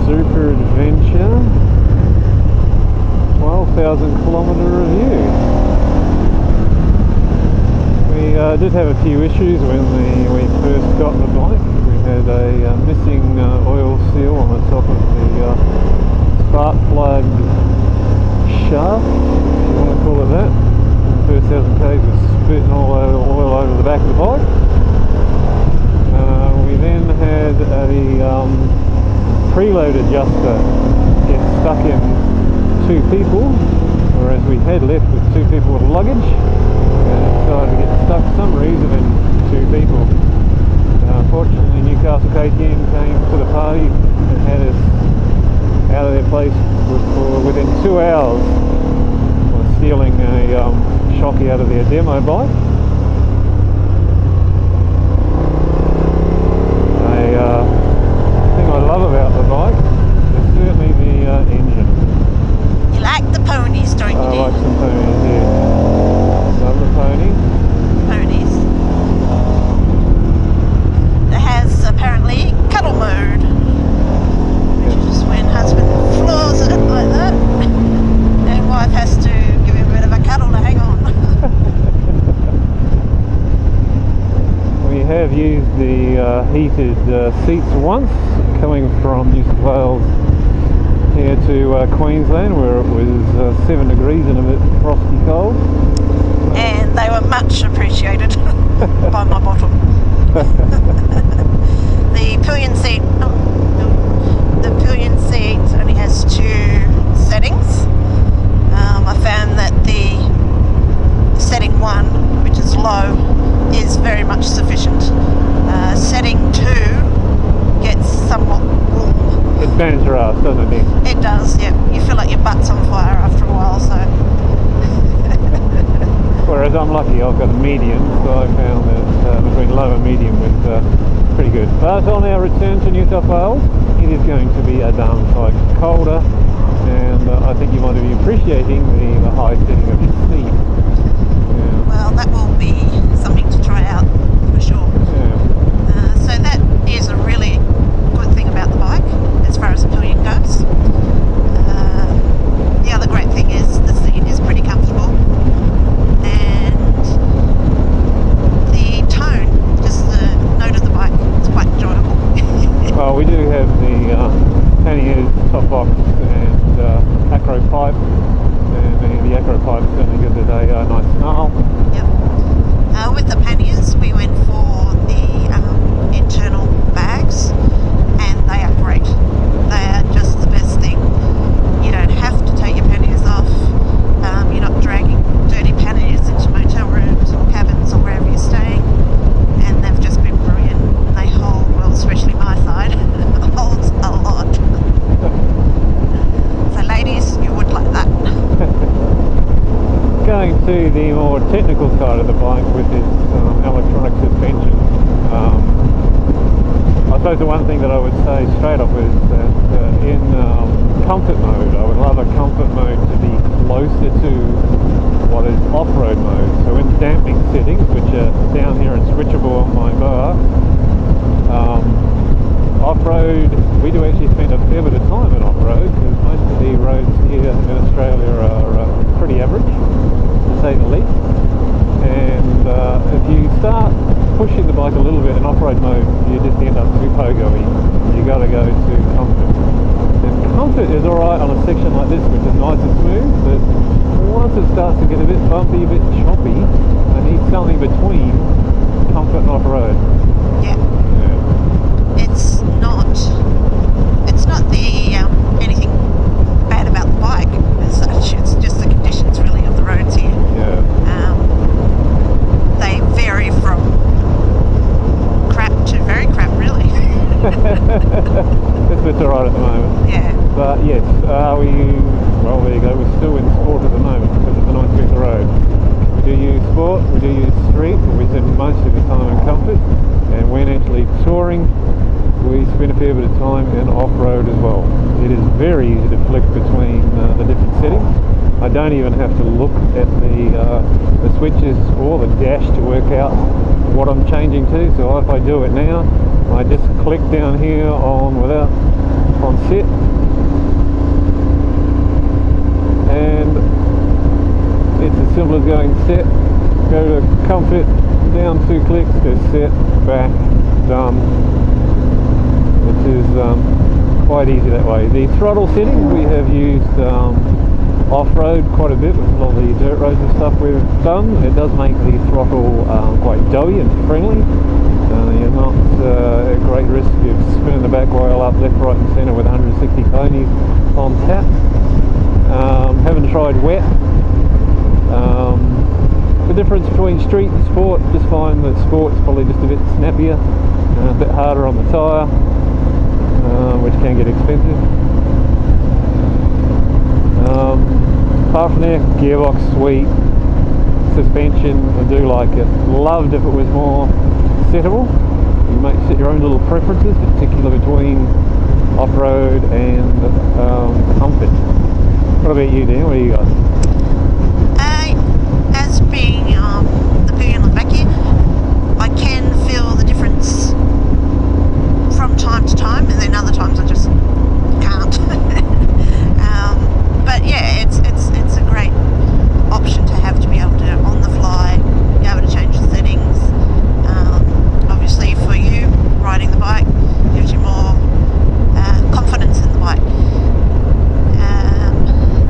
Super Adventure 12,000 kilometre review. We did have a few issues when we first got the bike. We had a missing oil seal on the top of the spark plug shaft, if you want to call it that. The first 1,000 k's was spitting all oil over the back of the bike. We then had a preload adjuster get stuck in 2 people, whereas we had left with 2 people with luggage, and it decided to get stuck for some reason in 2 people. Fortunately, Newcastle KTM came to the party and had us out of their place for within 2 hours of stealing a shocky out of their demo bike. The thing I love about the bike is certainly the engine. You like the ponies, don't you? I like some ponies, yeah. Love the ponies. Ponies. It has apparently cuddle mode, which is when husband floors it like that, and wife has to give him a bit of a cuddle to hang on. We have used the heated seats once, coming from New South Wales here to Queensland, where it was 7 degrees and a bit frosty cold. And they were much appreciated by my bottom. The pillion seat, only has 2 settings. I found that the setting 1, which is low, is very much sufficient. Setting 2 gets somewhat warm. It burns your ass, doesn't it? It does, yeah. You feel like your butt's on fire after a while, so. Whereas I'm lucky, I've got a medium, so I found that between low and medium was pretty good. But on our return to New South Wales, it is going to be a darn sight colder, and I think you might be appreciating the high setting of your seat. Yeah. Well, that will be something to try out for sure. Yeah. So that is a really good thing about the bike as far as the pillion goes. The other great thing is the seat is pretty comfortable, and the tone, just the note of the bike, is quite enjoyable. Well, we do have the panniers, top box, and acro pipe, and the acro pipe certainly gives it a nice snarl. Yep. With the panniers, we went for the internal bags, and they are great. They are just the best thing. You don't have to take your panniers off. You're not dragging dirty panniers into motel rooms or cabins or wherever you're staying, and they've just been brilliant. They hold, well, especially my side, holds a lot. So ladies, you would like that. Going to the more technical side of the bike with its electronic suspension, I suppose the one thing that I would say straight off is that in comfort mode, I would love a comfort mode to be closer to what is off-road mode. So in damping settings, which are down here and switchable on my bar, off-road, we do actually spend a fair bit of time in off-road, because most of the roads here in Australia are pretty average, to say the least. And if you start pushing the bike a little bit in off-road mode, you just end up too pogo-y. You got to go to comfort. And comfort is alright on a section like this, which is nice and smooth, but once it starts to get a bit bumpy, a bit choppy, I need something between comfort and off-road. Yeah. It's not the anything bad about the bike as such. It's just the conditions really of the roads here. Yeah. They vary from crap to very crap, really. This bit's alright at the moment. Yeah. But yes, well there you go, we're still in sport at the moment because it's a nice piece of road. We do use sport, we do use street, but we spend most of the time in comfort, and when actually touring, we spend a fair bit of time in off-road as well. It is very easy to flick between the different settings. I don't even have to look at the switches or the dash to work out what I'm changing to. So if I do it now, I just click down here on without on set, and it's as simple as going set, go to comfort, down 2 clicks, go set, back, done, which is quite easy that way. The throttle setting we have used off-road quite a bit with a lot of the dirt roads and stuff we've done. It does make the throttle quite doughy and friendly. You're not at great risk of spinning the back wheel up left, right and centre with 160 ponies on tap. Haven't tried wet. The difference between street and sport, just find that sport's probably just a bit snappier, a bit harder on the tyre, which can get expensive. Apart from there, gearbox sweet, suspension, I do like it. Loved if it was more settable. You might set your own little preferences, particularly between off-road and comfort. What about you, Dan? What do you got? As being the pig on the back here, I can feel the difference from time to time, and then other times I just can't. But yeah, it's a great option to have, to be able to on the fly be able to change the settings. Obviously, for you riding the bike, gives you more confidence in the bike.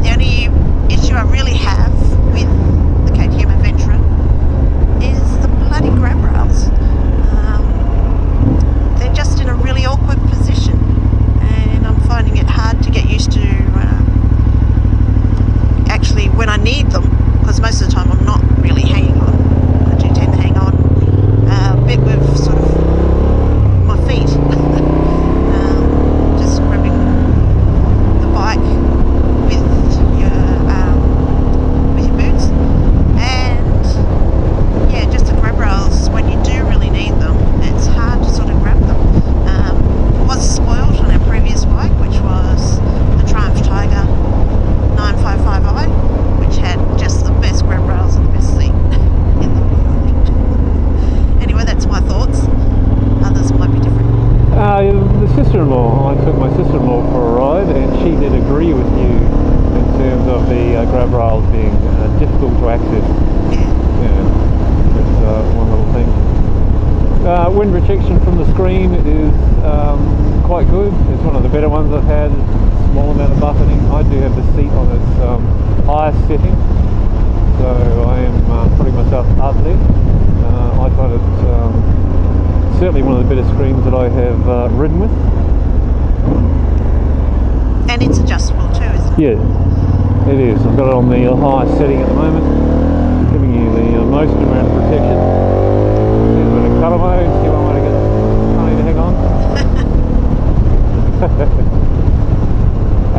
The only issue I really have with the KTM Adventurer is the bloody grab rails. They're just in a really awkward position, and I'm finding it hard to get used to actually when I need them, because most of the time I'm not really hanging on. I do tend to hang on a bit with sort of my feet, just gripping the bike with your boots, and yeah, just the grab rails, when you do really need them, it's hard to sort of grab them. I was spoiled on our previous bike, which was the Triumph Tiger 955i, which had just the best grab rails and the best seat in the world. Anyway, that's my thoughts. Others might be different. The sister-in-law, I took my sister-in-law for a ride, and she did agree with you in terms of the grab rails being difficult to access. Yeah, that's one little thing. Wind protection from the screen is quite good. It's one of the better ones I've had. Small amount of buffeting. I do have the seat on its highest setting, so I am putting myself up there. I find it certainly one of the better screens that I have ridden with. And it's adjustable too, isn't it? Yeah, it is. I've got it on the highest setting at the moment, giving you the most amount of protection. There's a bit of cuddle mode, see one way to get honey to hang on.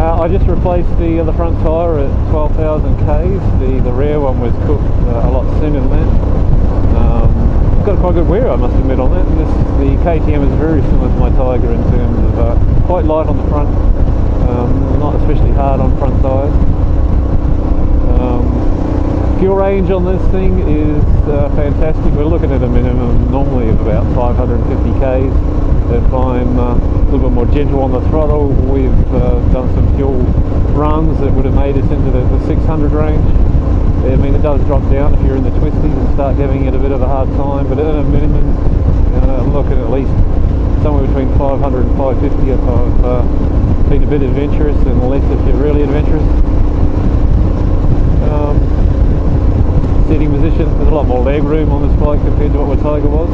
I just replaced the front tyre at 12,000 k's. The rear one was cooked a lot sooner than that. Got quite good wear, I must admit, on that. The KTM is very similar to my Tiger in terms of quite light on the front, not especially hard on front tyres. Fuel range on this thing is fantastic. We're looking at a minimum normally of about 550 k's. If I'm a little bit more gentle on the throttle, we've done some fuel runs that would have made us into the 600 range. I mean, it does drop down if you're in the twisties and start giving it a bit of a hard time, but at a minimum, I'm looking at least somewhere between 500 and 550 if I've been a bit adventurous, and less if you're really adventurous. Seating position, there's a lot more leg room on this bike compared to what my Tiger was.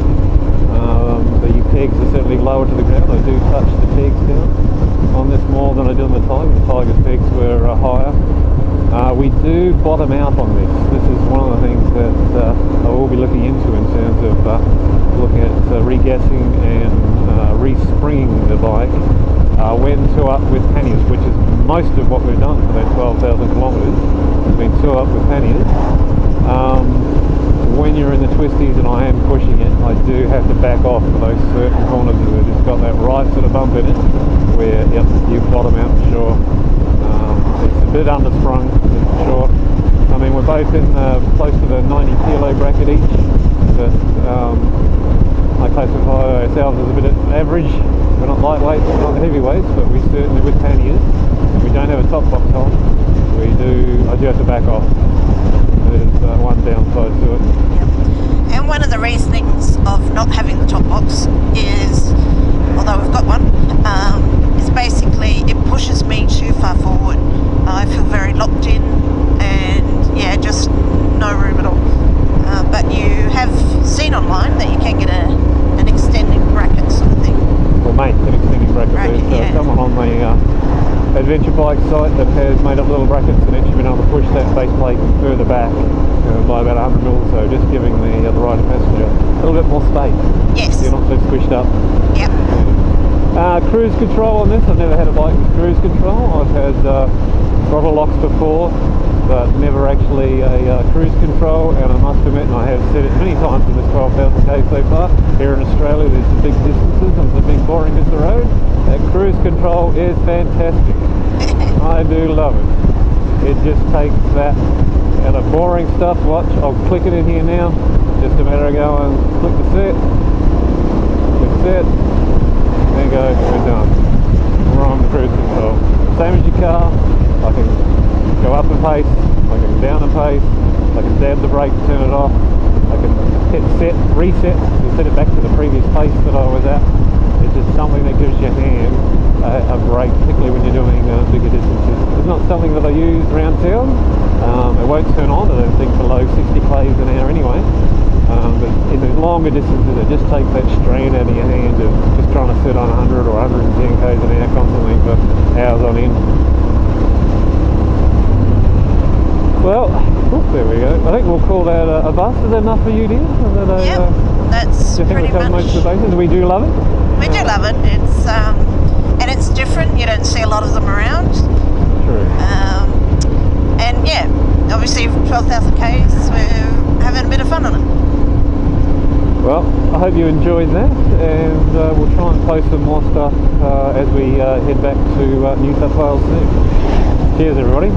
The pegs are certainly lower to the ground. I do touch the pegs down on this more than I did on the Tiger. The Tiger's pegs were higher. We do bottom out on this. This is one of the things that I will be looking into in terms of looking at regassing and respringing the bike when two up with panniers, which is most of what we've done for that 12,000 kilometres. Has been two up with panniers. When you're in the twisties and I am pushing it, I do have to back off for those certain corners that it's got that right sort of bump in it, where yep, you bottom out for sure. It's a bit undersprung for sure. I mean, we're both in close to the 90 kilo bracket each, but I classify ourselves as a bit average We're not lightweights, we're not heavyweights, but we certainly, with panniers, and we don't have a top box on, I do have to back off. There's one downside to it. Yeah. And one of the reasonings of not having the top box is, although we've got one, is basically it pushes me too far forward. I feel very locked in, and yeah, just no room at all. But you have seen online that you can get an extending bracket sort of thing. Or make an extending bracket. There's someone on the adventure bike site that has made up little brackets and actually been able to push that base plate further back by about 100 mil, so just giving the rider passenger a little bit more space. Yes. So you're not so squished up. Yep. Cruise control on this. I've never had a bike with cruise control. I've had throttle locks before, but never actually a cruise control, and I must admit, and I have said it many times in this 12,000k so far, here in Australia there's some big distances and some big boring bits of road. That cruise control is fantastic. I do love it. It just takes that out of boring stuff. Watch, I'll click it in here now. Just a matter of going, click the set, click set, there you go, we're done. We're on cruise control. Same as your car, I can go up in pace, I can go down in pace, I can dab the brake, turn it off, I can hit set, reset, and set it back to the previous pace that I was at. It's just something that gives your hand a break, particularly when you're doing bigger distances. It's not something that I use around town. It won't turn on, I don't think, below 60 k's an hour anyway. But in the longer distances, it just takes that strain out of your hand of just trying to sit on 100 or 110 k's an hour constantly for hours on end. Well, there we go. I think we'll call that a bus. Is that enough for you, dear? Yep, that's pretty much. Most of the bases? We do love it. We do love it. It's and it's different. You don't see a lot of them around. True. And yeah, obviously 12,000 k's, we're having a bit of fun on it. Well, I hope you enjoyed that, and we'll try and post some more stuff as we head back to New South Wales soon. Cheers, everybody.